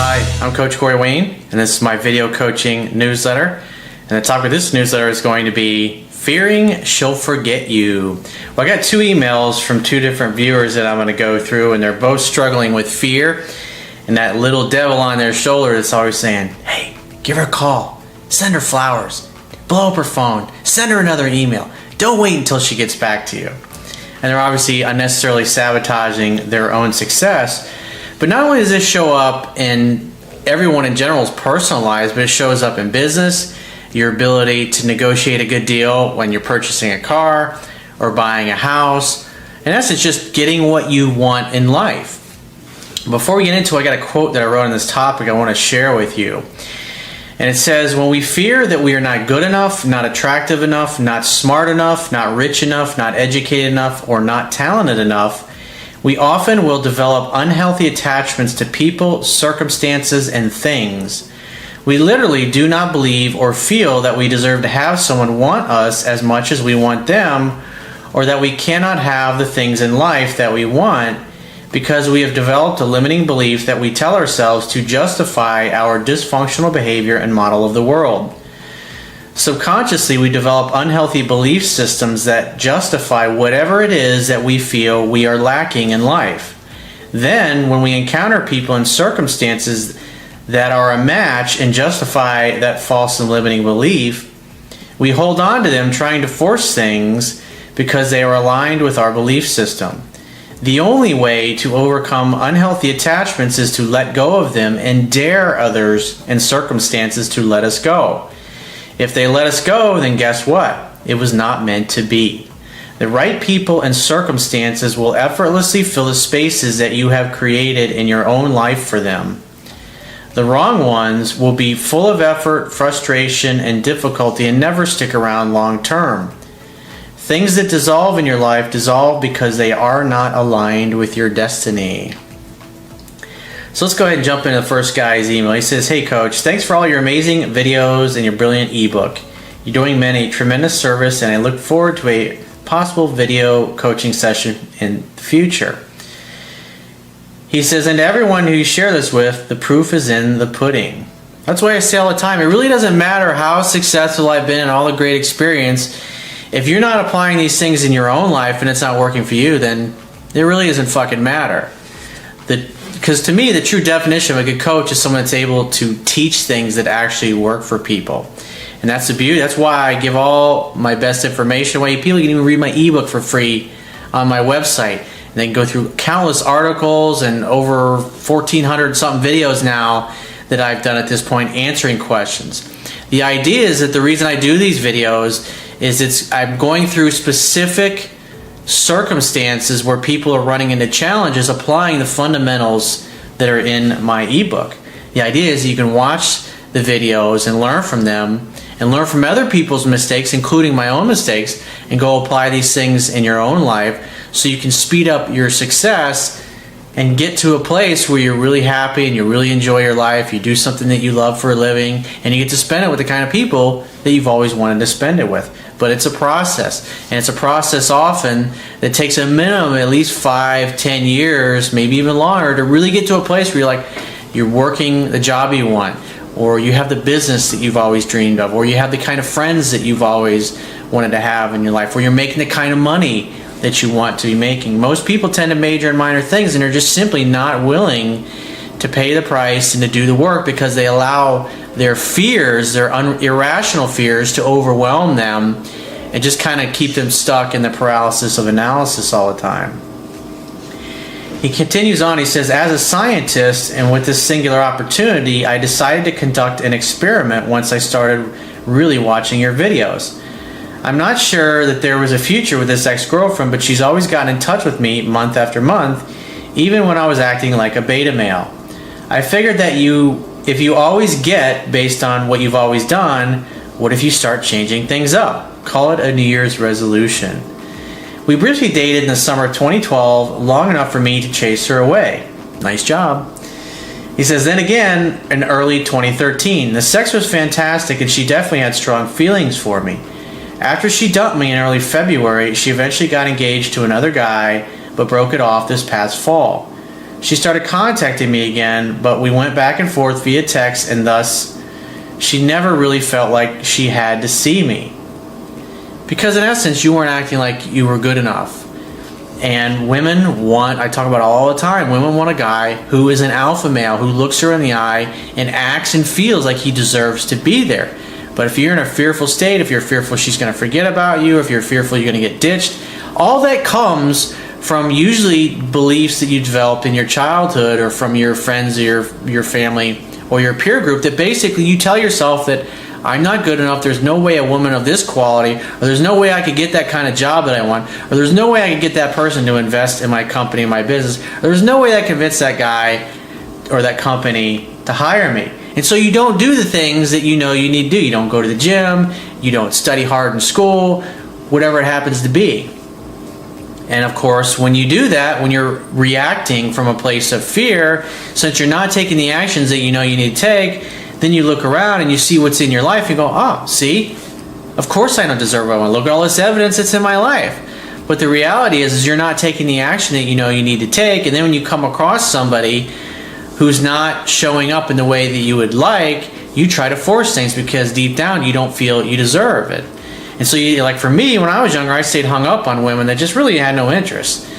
Hi, I'm Coach Corey Wayne, and this is my video coaching newsletter. And the topic of this newsletter is going to be fearing she'll forget you. Well, I got two emails from two different viewers that I'm going to go through, and they're both struggling with fear and that little devil on their shoulder that's always saying, hey, give her a call, send her flowers, blow up her phone, send her another email. Don't wait until she gets back to you. And they're obviously unnecessarily sabotaging their own success. But not only does this show up in everyone in general's personal lives, but it shows up in business, your ability to negotiate a good deal when you're purchasing a car or buying a house. In essence, just getting what you want in life. Before we get into it, I got a quote that I wrote on this topic I want to share with you. And it says, when we fear that we are not good enough, not attractive enough, not smart enough, not rich enough, not educated enough, or not talented enough, we often will develop unhealthy attachments to people, circumstances, and things. We literally do not believe or feel that we deserve to have someone want us as much as we want them, or that we cannot have the things in life that we want, because we have developed a limiting belief that we tell ourselves to justify our dysfunctional behavior and model of the world. Subconsciously, we develop unhealthy belief systems that justify whatever it is that we feel we are lacking in life. Then, when we encounter people and circumstances that are a match and justify that false and limiting belief, we hold on to them trying to force things because they are aligned with our belief system. The only way to overcome unhealthy attachments is to let go of them and dare others and circumstances to let us go. If they let us go, then guess what? It was not meant to be. The right people and circumstances will effortlessly fill the spaces that you have created in your own life for them. The wrong ones will be full of effort, frustration, and difficulty and never stick around long term. Things that dissolve in your life dissolve because they are not aligned with your destiny. So let's go ahead and jump into the first guy's email. He says, hey coach, thanks for all your amazing videos and your brilliant ebook. You're doing men a tremendous service, and I look forward to a possible video coaching session in the future. He says, and to everyone who you share this with, the proof is in the pudding. That's why I say all the time, it really doesn't matter how successful I've been and all the great experience. If you're not applying these things in your own life and it's not working for you, then it really doesn't fucking matter. Because to me, the true definition of a good coach is someone that's able to teach things that actually work for people. And that's the beauty. That's why I give all my best information away. People can even read my ebook for free on my website. And they can go through countless articles and over 1,400 something videos now that I've done at this point answering questions. The idea is that the reason I do these videos is I'm going through specific circumstances where people are running into challenges, applying the fundamentals that are in my ebook. The idea is you can watch the videos and learn from them and learn from other people's mistakes, including my own mistakes, and go apply these things in your own life so you can speed up your success and get to a place where you're really happy and you really enjoy your life, you do something that you love for a living, and you get to spend it with the kind of people that you've always wanted to spend it with. But it's a process, and it's a process often that takes a minimum at least 5-10 years, maybe even longer, to really get to a place where you're working the job you want, or you have the business that you've always dreamed of, or you have the kind of friends that you've always wanted to have in your life, or you're making the kind of money that you want to be making. Most people tend to major in minor things, and they're just simply not willing to pay the price and to do the work because they allow their fears, their irrational fears, to overwhelm them and just kind of keep them stuck in the paralysis of analysis all the time. He continues on, he says, as a scientist and with this singular opportunity, I decided to conduct an experiment once I started really watching your videos. I'm not sure that there was a future with this ex-girlfriend, but she's always gotten in touch with me month after month, even when I was acting like a beta male. I figured that if you always get based on what you've always done, what if you start changing things up? Call it a New Year's resolution. We briefly dated in the summer of 2012, long enough for me to chase her away. Nice job. He says, then again, in early 2013, the sex was fantastic and she definitely had strong feelings for me. After she dumped me in early February, she eventually got engaged to another guy, but broke it off this past fall. she started contacting me again, but we went back and forth via text, and thus she never really felt like she had to see me. Because in essence, you weren't acting like you were good enough. And women want, I talk about it all the time, women want a guy who is an alpha male, who looks her in the eye and acts and feels like he deserves to be there. But if you're in a fearful state, if you're fearful she's going to forget about you, if you're fearful you're going to get ditched, all that comes from usually beliefs that you developed in your childhood or from your friends or your family or your peer group, that basically you tell yourself that I'm not good enough, there's no way a woman of this quality, or there's no way I could get that kind of job that I want, or there's no way I could get that person to invest in my company, my business, or there's no way I convince that guy or that company to hire me. And so you don't do the things that you know you need to do. You don't go to the gym, you don't study hard in school, whatever it happens to be. And of course, when you do that, when you're reacting from a place of fear, since you're not taking the actions that you know you need to take, then you look around and you see what's in your life and go, oh, see, of course I don't deserve what I want. Look at all this evidence that's in my life. But the reality is you're not taking the action that you know you need to take. And then when you come across somebody who's not showing up in the way that you would like, you try to force things because deep down you don't feel you deserve it. And so, like for me, when I was younger, I stayed hung up on women that just really had no interest.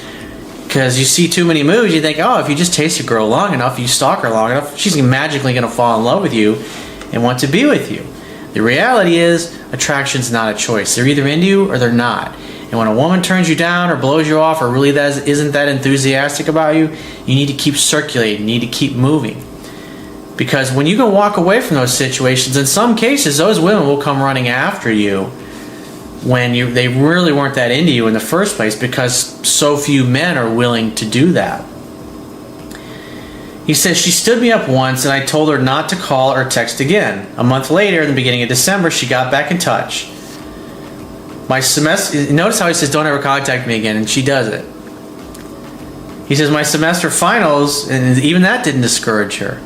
Because you see too many movies, you think, oh, if you just taste a girl long enough, you stalk her long enough, she's magically going to fall in love with you and want to be with you. The reality is, attraction's not a choice. They're either into you or they're not. And when a woman turns you down or blows you off or really isn't that enthusiastic about you, you need to keep circulating, you need to keep moving. Because when you can walk away from those situations, in some cases, those women will come running after you when they really weren't that into you in the first place, because so few men are willing to do that. He says, she stood me up once and I told her not to call or text again. A month later, in the beginning of December, she got back in touch. My semester, notice how he says, don't ever contact me again, and she does it. He says, my semester finals, and even that didn't discourage her.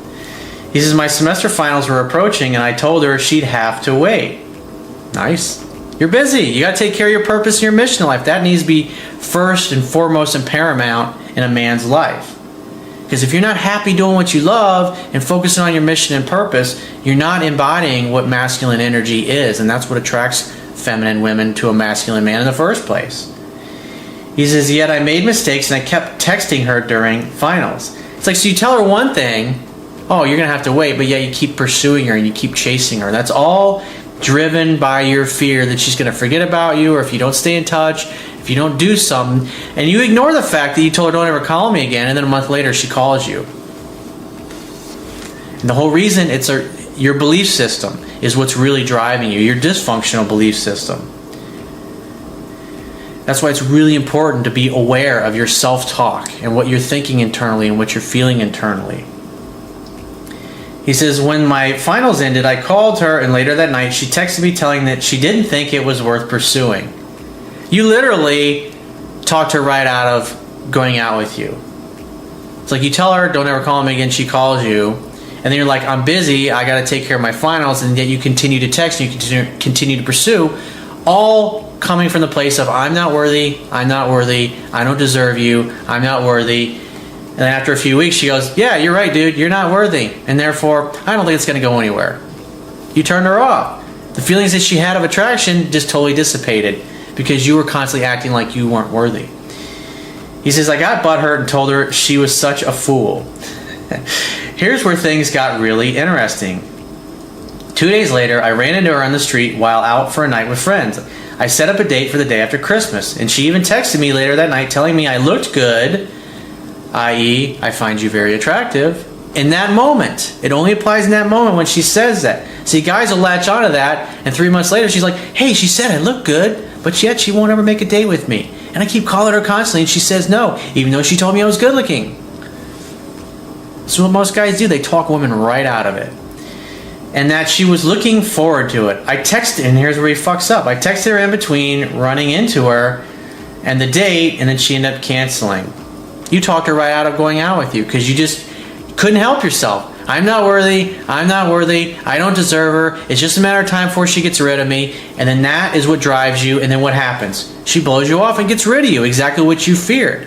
He says, my semester finals were approaching and I told her she'd have to wait. Nice. You're busy. You got to take care of your purpose and your mission in life. That needs to be first and foremost and paramount in a man's life. Because if you're not happy doing what you love and focusing on your mission and purpose, you're not embodying what masculine energy is. And that's what attracts feminine women to a masculine man in the first place. He says, yet I made mistakes and I kept texting her during finals. It's like, so you tell her one thing, oh, you're going to have to wait, but yet you keep pursuing her and you keep chasing her. That's all driven by your fear that she's going to forget about you, or if you don't stay in touch, if you don't do something, and you ignore the fact that you told her don't ever call me again, and then a month later she calls you. And the whole reason your belief system is what's really driving you, your dysfunctional belief system. That's why it's really important to be aware of your self-talk and what you're thinking internally and what you're feeling internally. He says, when my finals ended, I called her, and later that night she texted me telling that she didn't think it was worth pursuing. You literally talked her right out of going out with you. It's like you tell her, don't ever call me again, she calls you, and then you're like, I'm busy, I got to take care of my finals, and yet you continue to text and you continue to pursue, all coming from the place of, I'm not worthy, I don't deserve you, I'm not worthy. And then after a few weeks, she goes, yeah, you're right, dude, you're not worthy. And therefore, I don't think it's going to go anywhere. You turned her off. The feelings that she had of attraction just totally dissipated because you were constantly acting like you weren't worthy. He says, I got butthurt and told her she was such a fool. Here's where things got really interesting. 2 days later, I ran into her on the street while out for a night with friends. I set up a date for the day after Christmas, and she even texted me later that night telling me I looked good, i.e., I find you very attractive. In that moment. It only applies in that moment when she says that. See, guys will latch onto that, and 3 months later she's like, hey, she said I look good, but yet she won't ever make a date with me. And I keep calling her constantly, and she says no, even though she told me I was good looking. So what most guys do, they talk women right out of it. And that she was looking forward to it. I texted, and here's where he fucks up. I texted her in between running into her and the date, and then she ended up canceling. You talked her right out of going out with you because you just couldn't help yourself. I'm not worthy, I don't deserve her, it's just a matter of time before she gets rid of me, and then that is what drives you, and then what happens? She blows you off and gets rid of you, exactly what you feared.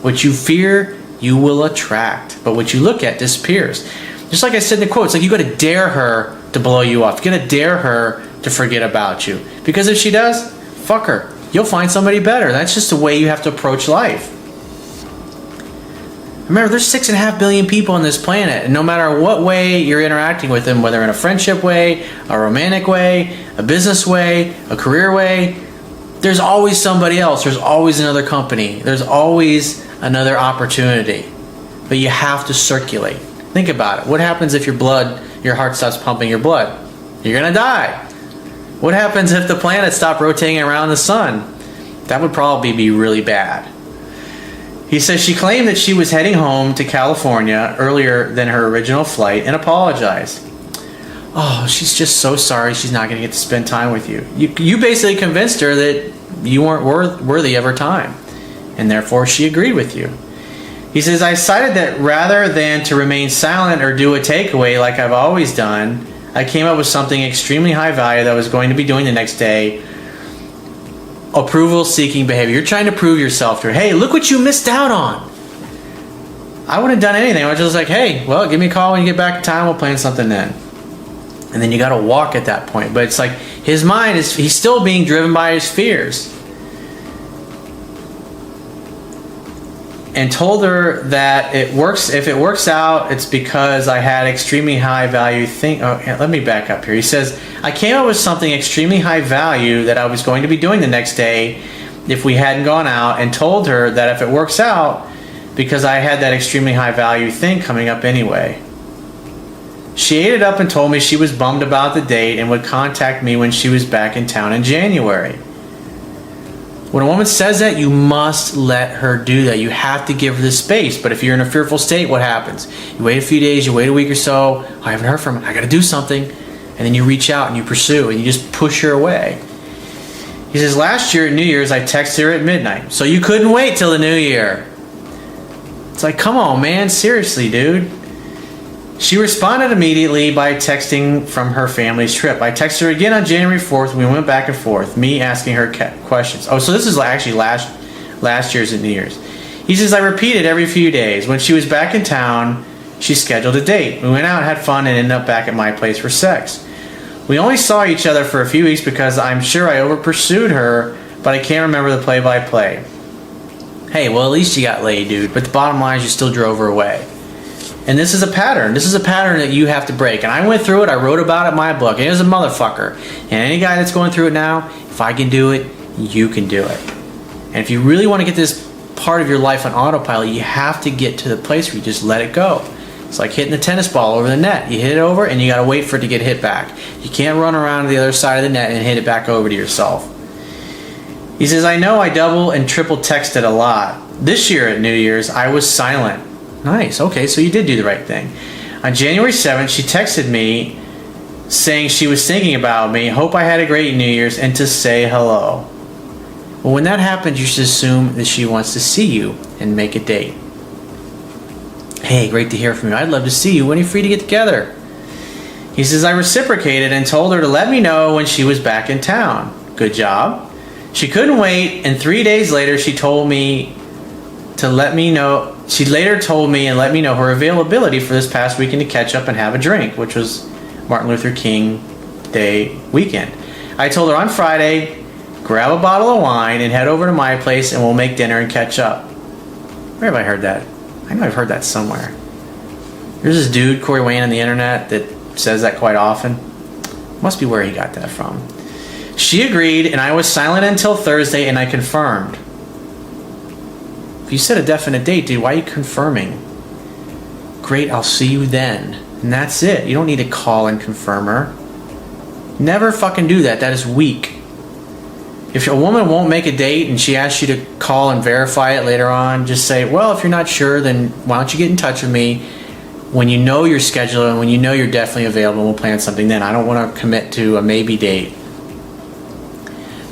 What you fear, you will attract. But what you look at disappears. Just like I said in the quote, it's like you got to dare her to blow you off. You got to dare her to forget about you. Because if she does, fuck her. You'll find somebody better. That's just the way you have to approach life. Remember, there's 6.5 billion people on this planet, and no matter what way you're interacting with them, whether in a friendship way, a romantic way, a business way, a career way, there's always somebody else. There's always another company. There's always another opportunity. But you have to circulate. Think about it. What happens if your heart stops pumping your blood? You're gonna die. What happens if the planets stop rotating around the sun? That would probably be really bad. He says she claimed that she was heading home to California earlier than her original flight and apologized. Oh, she's just so sorry she's not going to get to spend time with you. You basically convinced her that you weren't worthy of her time, and therefore she agreed with you. He says, I decided that rather than to remain silent or do a takeaway like I've always done, I came up with something extremely high value that I was going to be doing the next day. Approval-seeking behavior. You're trying to prove yourself to her. Hey, look what you missed out on. I wouldn't have done anything. I was just like, hey, well, give me a call when you get back in time. We'll plan something then. And then you got to walk at that point. But it's like his mind he's still being driven by his fears. And told her that if it works out, it's because I had extremely high value thing. Oh, let me back up here. He says, I came up with something extremely high value that I was going to be doing the next day if we hadn't gone out, and told her that if it works out, because I had that extremely high value thing coming up anyway. She ate it up and told me she was bummed about the date and would contact me when she was back in town in January. When a woman says that, you must let her do that. You have to give her the space. But if you're in a fearful state, what happens? You wait a few days, you wait a week or so. I haven't heard from her. I got to do something. And then you reach out and you pursue and you just push her away. He says, last year at New Year's, I texted her at midnight. So you couldn't wait till the new year. It's like, come on, man. Seriously, dude. She responded immediately by texting from her family's trip. I texted her again on January 4th, and we went back and forth, me asking her questions. Oh, so this is actually last year's at New Year's. He says, I repeated every few days. When she was back in town, she scheduled a date. We went out, had fun, and ended up back at my place for sex. We only saw each other for a few weeks because I'm sure I over-pursued her, but I can't remember the play-by-play. Hey, well, at least you got laid, dude. But the bottom line is you still drove her away. And this is a pattern. This is a pattern that you have to break. And I went through it. I wrote about it in my book. And it was a motherfucker. And any guy that's going through it now, if I can do it, you can do it. And if you really want to get this part of your life on autopilot, you have to get to the place where you just let it go. It's like hitting the tennis ball over the net. You hit it over and you got to wait for it to get hit back. You can't run around to the other side of the net and hit it back over to yourself. He says, I know I double and triple texted a lot. This year at New Year's, I was silent. Nice. Okay, so you did do the right thing. On January 7th, she texted me saying she was thinking about me, hope I had a great New Year's, and to say hello. Well, when that happens, you should assume that she wants to see you and make a date. Hey, great to hear from you. I'd love to see you. When are you free to get together? He says, I reciprocated and told her to let me know when she was back in town. Good job. She couldn't wait, and 3 days later, she told me to let me know. She later told me and let me know her availability for this past weekend to catch up and have a drink, which was Martin Luther King Day weekend. I told her on Friday, grab a bottle of wine and head over to my place and we'll make dinner and catch up. Where have I heard that? I know I've heard that somewhere. There's this dude, Corey Wayne, on the internet that says that quite often. Must be where he got that from. She agreed and I was silent until Thursday and I confirmed. If you set a definite date, dude, why are you confirming? Great, I'll see you then. And that's it. You don't need to call and confirm her. Never fucking do that. That is weak. If a woman won't make a date and she asks you to call and verify it later on, just say, well, if you're not sure, then why don't you get in touch with me when you know your schedule and when you know you're definitely available, we'll plan something then. I don't want to commit to a maybe date.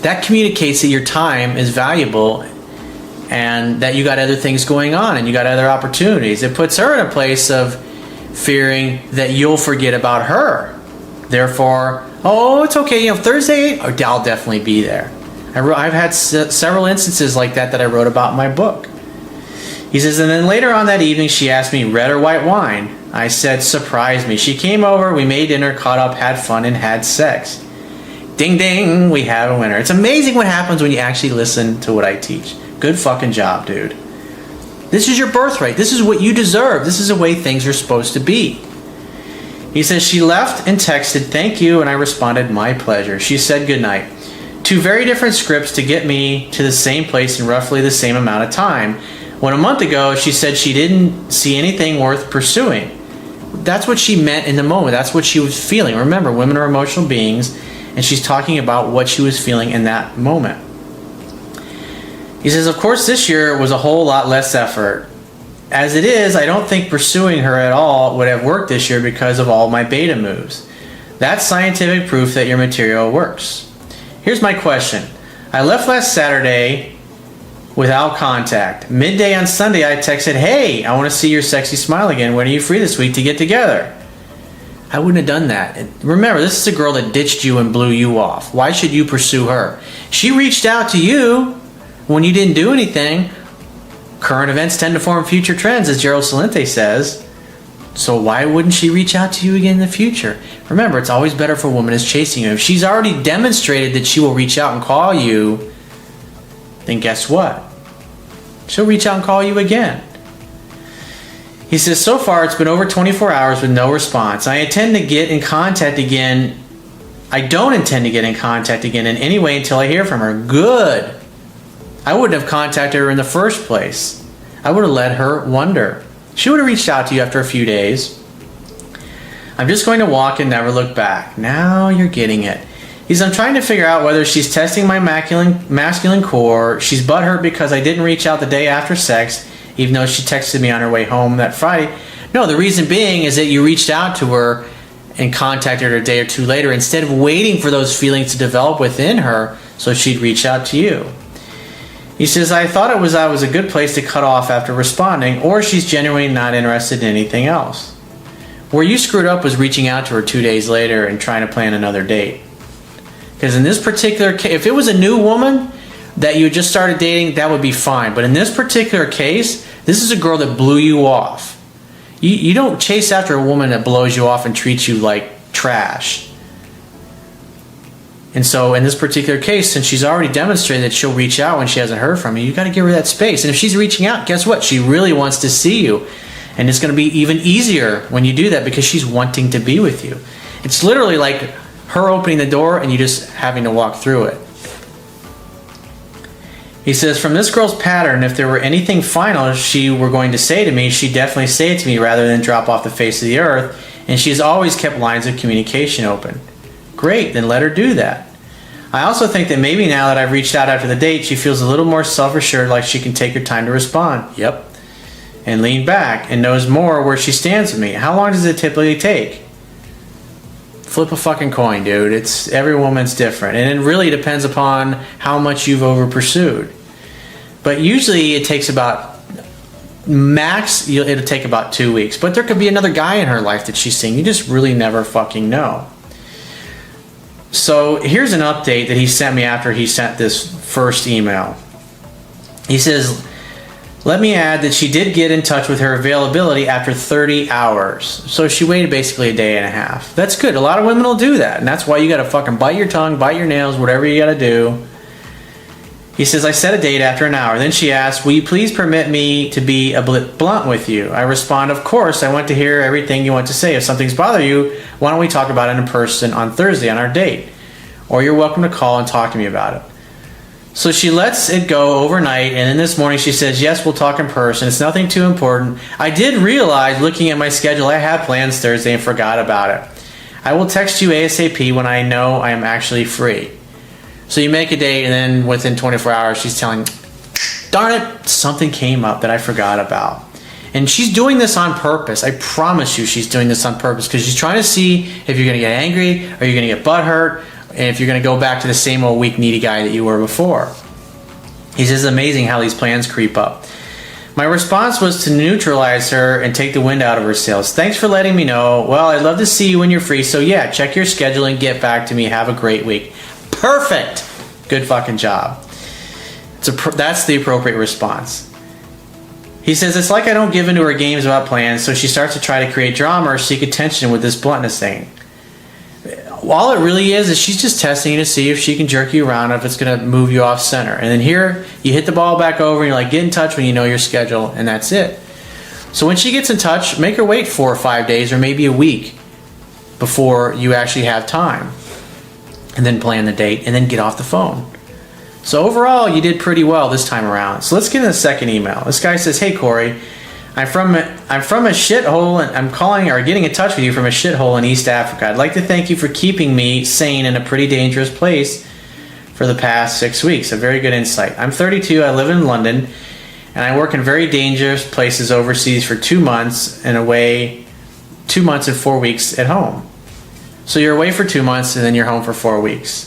That communicates that your time is valuable and that you got other things going on and you got other opportunities. It puts her in a place of fearing that you'll forget about her. Therefore, oh, it's okay, Thursday, I'll definitely be there. I've had several instances like that I wrote about in my book. He says, and then later on that evening, she asked me red or white wine. I said, surprise me. She came over, we made dinner, caught up, had fun, and had sex. Ding, ding, we have a winner. It's amazing what happens when you actually listen to what I teach. Good fucking job, dude. This is your birthright. This is what you deserve. This is the way things are supposed to be. He says, she left and texted, thank you, and I responded, my pleasure. She said goodnight. 2 very different scripts to get me to the same place in roughly the same amount of time. When a month ago, she said she didn't see anything worth pursuing. That's what she meant in the moment. That's what she was feeling. Remember, women are emotional beings, and she's talking about what she was feeling in that moment. He says, of course, this year was a whole lot less effort. As it is, I don't think pursuing her at all would have worked this year because of all my beta moves. That's scientific proof that your material works. Here's my question. I left last Saturday without contact. Midday on Sunday, I texted, hey, I want to see your sexy smile again. When are you free this week to get together? I wouldn't have done that. Remember, this is a girl that ditched you and blew you off. Why should you pursue her? She reached out to you when you didn't do anything. Current events tend to form future trends, as Gerald Salente says. So why wouldn't she reach out to you again in the future? Remember, it's always better if a woman is chasing you. If she's already demonstrated that she will reach out and call you, then guess what? She'll reach out and call you again. He says, so far it's been over 24 hours with no response. I intend to get in contact again. I don't intend to get in contact again in any way until I hear from her. Good. I wouldn't have contacted her in the first place. I would have let her wonder. She would have reached out to you after a few days. I'm just going to walk and never look back. Now you're getting it. I'm trying to figure out whether she's testing my masculine core. She's butthurt because I didn't reach out the day after sex, even though she texted me on her way home that Friday. No, the reason being is that you reached out to her and contacted her a day or two later instead of waiting for those feelings to develop within her so she'd reach out to you. He says, I thought I was a good place to cut off after responding, or she's genuinely not interested in anything else. Where you screwed up was reaching out to her 2 days later and trying to plan another date. Because in this particular case, if it was a new woman that you just started dating, that would be fine. But in this particular case, this is a girl that blew you off. You don't chase after a woman that blows you off and treats you like trash. And so in this particular case, since she's already demonstrated that she'll reach out when she hasn't heard from you, you got to give her that space. And if she's reaching out, guess what? She really wants to see you. And it's going to be even easier when you do that because she's wanting to be with you. It's literally like her opening the door and you just having to walk through it. He says, from this girl's pattern, if there were anything final she were going to say to me, she'd definitely say it to me rather than drop off the face of the earth. And she's always kept lines of communication open. Great, then let her do that. I also think that maybe now that I've reached out after the date, she feels a little more self-assured, like she can take her time to respond. Yep. And lean back and knows more where she stands with me. How long does it typically take? Flip a fucking coin, dude. Every woman's different. And it really depends upon how much you've over-pursued. But usually it takes about, max, it'll take about 2 weeks. But there could be another guy in her life that she's seeing. You just really never fucking know. So here's an update that he sent me after he sent this first email. He says, let me add that she did get in touch with her availability after 30 hours. So she waited basically a day and a half. That's good. A lot of women will do that. And that's why you got to fucking bite your tongue, bite your nails, whatever you got to do. He says, I set a date after an hour. Then she asked, will you please permit me to be a bit blunt with you? I respond, of course. I want to hear everything you want to say. If something's bothering you, why don't we talk about it in person on Thursday on our date? Or you're welcome to call and talk to me about it. So she lets it go overnight, and then this morning she says, yes, we'll talk in person. It's nothing too important. I did realize, looking at my schedule, I had plans Thursday and forgot about it. I will text you ASAP when I know I am actually free. So you make a date, and then within 24 hours, she's telling, darn it, something came up that I forgot about. And she's doing this on purpose. I promise you she's doing this on purpose because she's trying to see if you're going to get angry or you're going to get butthurt, and if you're going to go back to the same old weak, needy guy that you were before. He says, amazing how these plans creep up. My response was to neutralize her and take the wind out of her sails. Thanks for letting me know. Well, I'd love to see you when you're free. So yeah, check your schedule and get back to me. Have a great week. Perfect. Good fucking job. That's the appropriate response. He says, it's like I don't give into her games about plans, so she starts to try to create drama or seek attention with this bluntness thing. All it really is she's just testing you to see if she can jerk you around, if it's going to move you off center. And then here, you hit the ball back over, and you're like, get in touch when you know your schedule, and that's it. So when she gets in touch, make her wait 4 or 5 days or maybe a week before you actually have time. And then plan the date, and then get off the phone. So overall, you did pretty well this time around. So let's get in the second email. This guy says, hey Corey, I'm from a shithole, and I'm calling or getting in touch with you from a shithole in East Africa. I'd like to thank you for keeping me sane in a pretty dangerous place for the past 6 weeks. A very good insight. I'm 32, I live in London, and I work in very dangerous places overseas for 2 months and away 2 months and 4 weeks at home. So you're away for 2 months and then you're home for 4 weeks.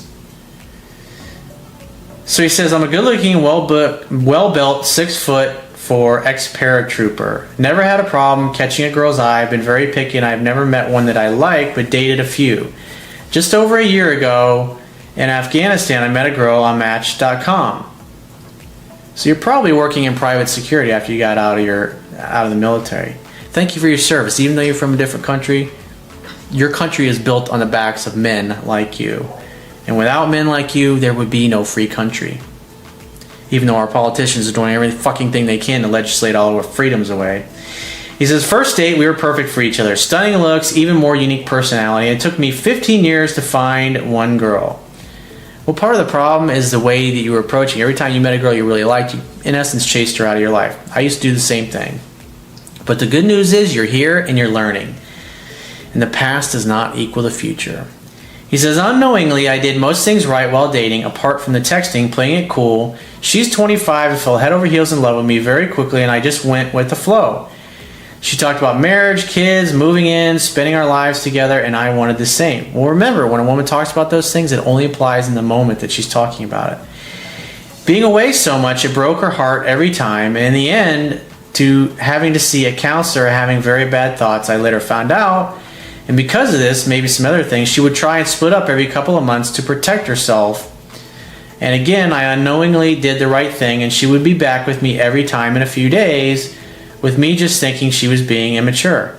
So he says, I'm a good-looking, well-built, 6'4" ex-paratrooper. Never had a problem catching a girl's eye. I've been very picky, and I've never met one that I like, but dated a few. Just over a year ago in Afghanistan, I met a girl on Match.com. So you're probably working in private security after you got out of the military. Thank you for your service. Even though you're from a different country, your country is built on the backs of men like you. And without men like you, there would be no free country. Even though our politicians are doing every fucking thing they can to legislate all our freedoms away. He says, first date, we were perfect for each other. Stunning looks, even more unique personality. It took me 15 years to find one girl. Well, part of the problem is the way that you were approaching. Every time you met a girl you really liked, you, in essence, chased her out of your life. I used to do the same thing. But the good news is you're here and you're learning. And the past does not equal the future. He says, unknowingly, I did most things right while dating, apart from the texting, playing it cool. She's 25 and fell head over heels in love with me very quickly, and I just went with the flow. She talked about marriage, kids, moving in, spending our lives together, and I wanted the same. Well, remember, when a woman talks about those things, it only applies in the moment that she's talking about it. Being away so much, it broke her heart every time, and in the end, to having to see a counselor having very bad thoughts, I later found out. And because of this, maybe some other things, she would try and split up every couple of months to protect herself. And again, I unknowingly did the right thing, and she would be back with me every time in a few days, with me just thinking she was being immature.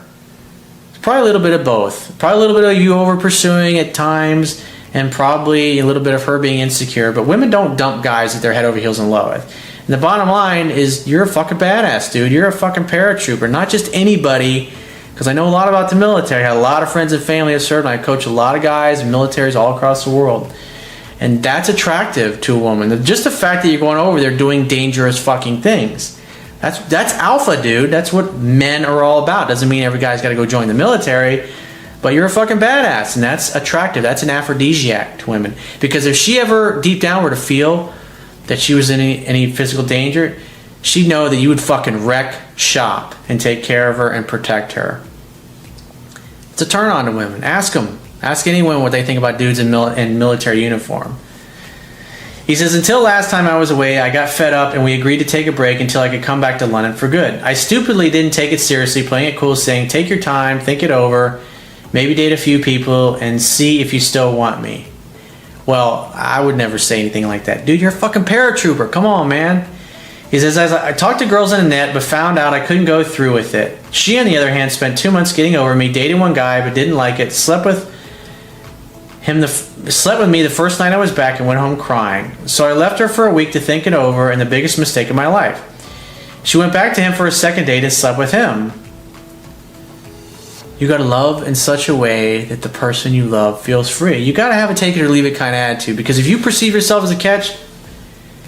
It's probably a little bit of both. Probably a little bit of you over pursuing at times, and probably a little bit of her being insecure. But women don't dump guys that they're head over heels in love with. And the bottom line is, you're a fucking badass, dude. You're a fucking paratrooper. Not just anybody. Because I know a lot about the military. I had a lot of friends and family that served, and I coach a lot of guys and militaries all across the world. And that's attractive to a woman. Just the fact that you're going over there doing dangerous fucking things. That's alpha, dude. That's what men are all about. Doesn't mean every guy's got to go join the military, but you're a fucking badass, and that's attractive. That's an aphrodisiac to women. Because if she ever deep down were to feel that she was in any physical danger, she'd know that you would fucking wreck shop and take care of her and protect her. It's a turn on to women. Ask them. Ask anyone what they think about dudes in military uniform. He says, until last time I was away, I got fed up and we agreed to take a break until I could come back to London for good. I stupidly didn't take it seriously, playing it cool, saying, take your time, think it over, maybe date a few people, and see if you still want me. Well, I would never say anything like that. Dude, you're a fucking paratrooper. Come on, man. He says, as I talked to girls in the net, but found out I couldn't go through with it. She, on the other hand, spent 2 months getting over me, dated one guy, but didn't like it, slept with me the first night I was back and went home crying. So I left her for a week to think it over, and the biggest mistake of my life. She went back to him for a second date and slept with him. You gotta love in such a way that the person you love feels free. You gotta have a take it or leave it kind of attitude, because if you perceive yourself as a catch,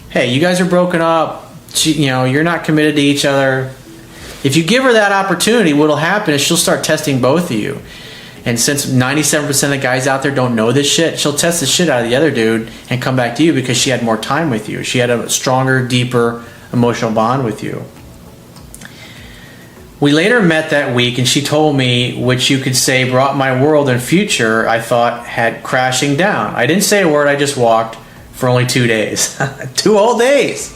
hey, you guys are broken up, you're not committed to each other. If you give her that opportunity, what'll happen is she'll start testing both of you. And since 97% of guys out there don't know this shit, she'll test the shit out of the other dude and come back to you because she had more time with you. She had a stronger, deeper emotional bond with you. We later met that week, and she told me, which you could say brought my world and future, I thought, had crashing down. I didn't say a word, I just walked for only 2 days. 2 whole days.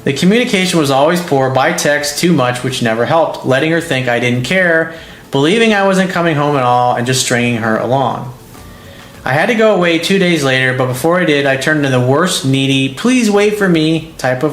The communication was always poor, by text too much, which never helped, letting her think I didn't care, believing I wasn't coming home at all, and just stringing her along. I had to go away 2 days later, but before I did, I turned into the worst needy, please wait for me type of